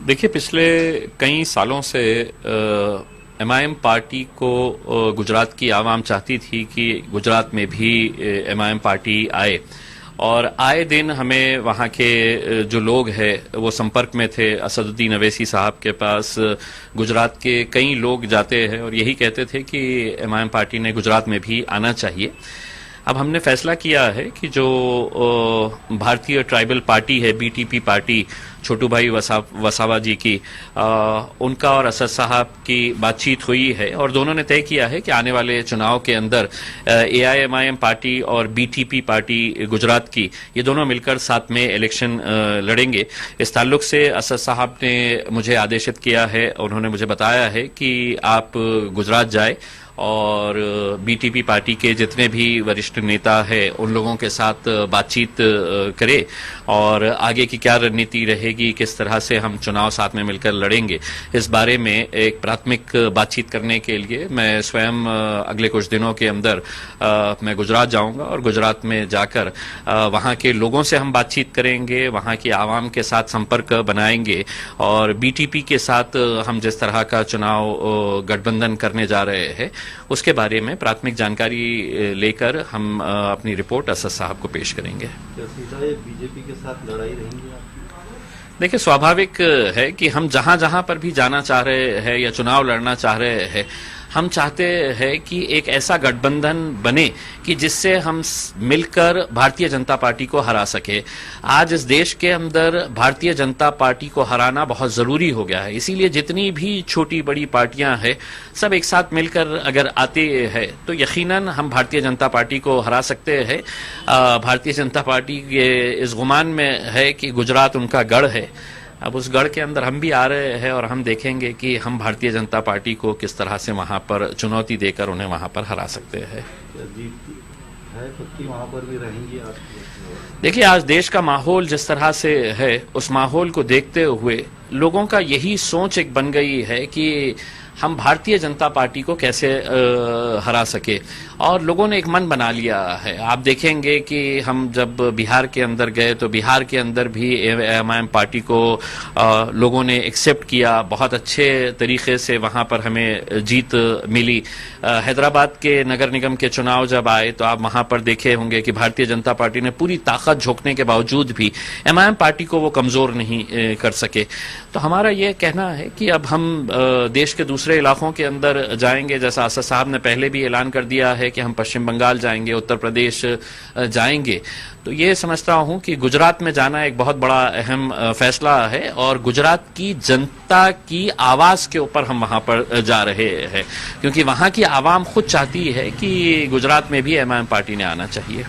देखिए, पिछले कई सालों से एमआईएम पार्टी को गुजरात की आवाम चाहती थी कि गुजरात में भी एमआईएम पार्टी आए, और आए दिन हमें वहाँ के जो लोग हैं वो संपर्क में थे। असदुद्दीन अवैसी साहब के पास गुजरात के कई लोग जाते हैं और यही कहते थे कि एमआईएम पार्टी ने गुजरात में भी आना चाहिए। अब हमने फैसला किया है कि जो भारतीय ट्राइबल पार्टी है, बीटीपी पार्टी, छोटू भाई वसावा जी की, उनका और असद साहब की बातचीत हुई है और दोनों ने तय किया है कि आने वाले चुनाव के अंदर एआईएमआईएम पार्टी और बीटीपी पार्टी गुजरात की, ये दोनों मिलकर साथ में इलेक्शन लड़ेंगे। इस ताल्लुक से असद साहब ने मुझे आदेशित किया है, उन्होंने मुझे बताया है कि आप गुजरात जाए और बीटीपी पार्टी के जितने भी वरिष्ठ नेता हैं उन लोगों के साथ बातचीत करें और आगे की क्या रणनीति रहेगी, किस तरह से हम चुनाव साथ में मिलकर लड़ेंगे, इस बारे में एक प्राथमिक बातचीत करने के लिए मैं स्वयं अगले कुछ दिनों के अंदर मैं गुजरात जाऊंगा और गुजरात में जाकर वहां के लोगों से हम बातचीत करेंगे, वहां की आवाम के साथ संपर्क बनाएंगे और बीटीपी के साथ हम जिस तरह का चुनाव गठबंधन करने जा रहे हैं उसके बारे में प्राथमिक जानकारी लेकर हम अपनी रिपोर्ट असद साहब को पेश करेंगे। बीजेपी के साथ लड़ाई रहेंगी आपकी? देखिए, स्वाभाविक है कि हम जहां जहां पर भी जाना चाह रहे हैं या चुनाव लड़ना चाह रहे हैं, हम चाहते हैं कि एक ऐसा गठबंधन बने कि जिससे हम मिलकर भारतीय जनता पार्टी को हरा सके। आज इस देश के अंदर भारतीय जनता पार्टी को हराना बहुत जरूरी हो गया है, इसीलिए जितनी भी छोटी बड़ी पार्टियां हैं सब एक साथ मिलकर अगर आते हैं तो यकीनन हम भारतीय जनता पार्टी को हरा सकते हैं। भारतीय जनता पार्टी के इस गुमान में है कि गुजरात उनका गढ़ है। अब उस गढ़ के अंदर हम भी आ रहे हैं और हम देखेंगे कि हम भारतीय जनता पार्टी को किस तरह से वहां पर चुनौती देकर उन्हें वहां पर हरा सकते हैं। वहां पर भी रहेंगी आप? देखिए, आज देश का माहौल जिस तरह से है उस माहौल को देखते हुए लोगों का यही सोच एक बन गई है कि हम भारतीय जनता पार्टी को कैसे हरा सके, और लोगों ने एक मन बना लिया है। आप देखेंगे कि हम जब बिहार के अंदर गए तो बिहार के अंदर भी एमआईएम पार्टी को लोगों ने एक्सेप्ट किया, बहुत अच्छे तरीके से वहां पर हमें जीत मिली। हैदराबाद के नगर निगम के चुनाव जब आए तो आप वहां पर देखे होंगे कि भारतीय जनता पार्टी ने पूरी ताकत झोंकने के बावजूद भी एमआईएम पार्टी को वो कमजोर नहीं कर सके। तो हमारा ये कहना है कि अब हम देश के दूसरे इलाकों के अंदर जाएंगे, जैसा असद साहब ने पहले भी ऐलान कर दिया है कि हम पश्चिम बंगाल जाएंगे, उत्तर प्रदेश जाएंगे। तो ये समझता हूं कि गुजरात में जाना एक बहुत बड़ा अहम फैसला है और गुजरात की जनता की आवाज के ऊपर हम वहां पर जा रहे हैं, क्योंकि वहां की आवाम खुद चाहती है कि गुजरात में भी एमआईएम पार्टी ने आना चाहिए।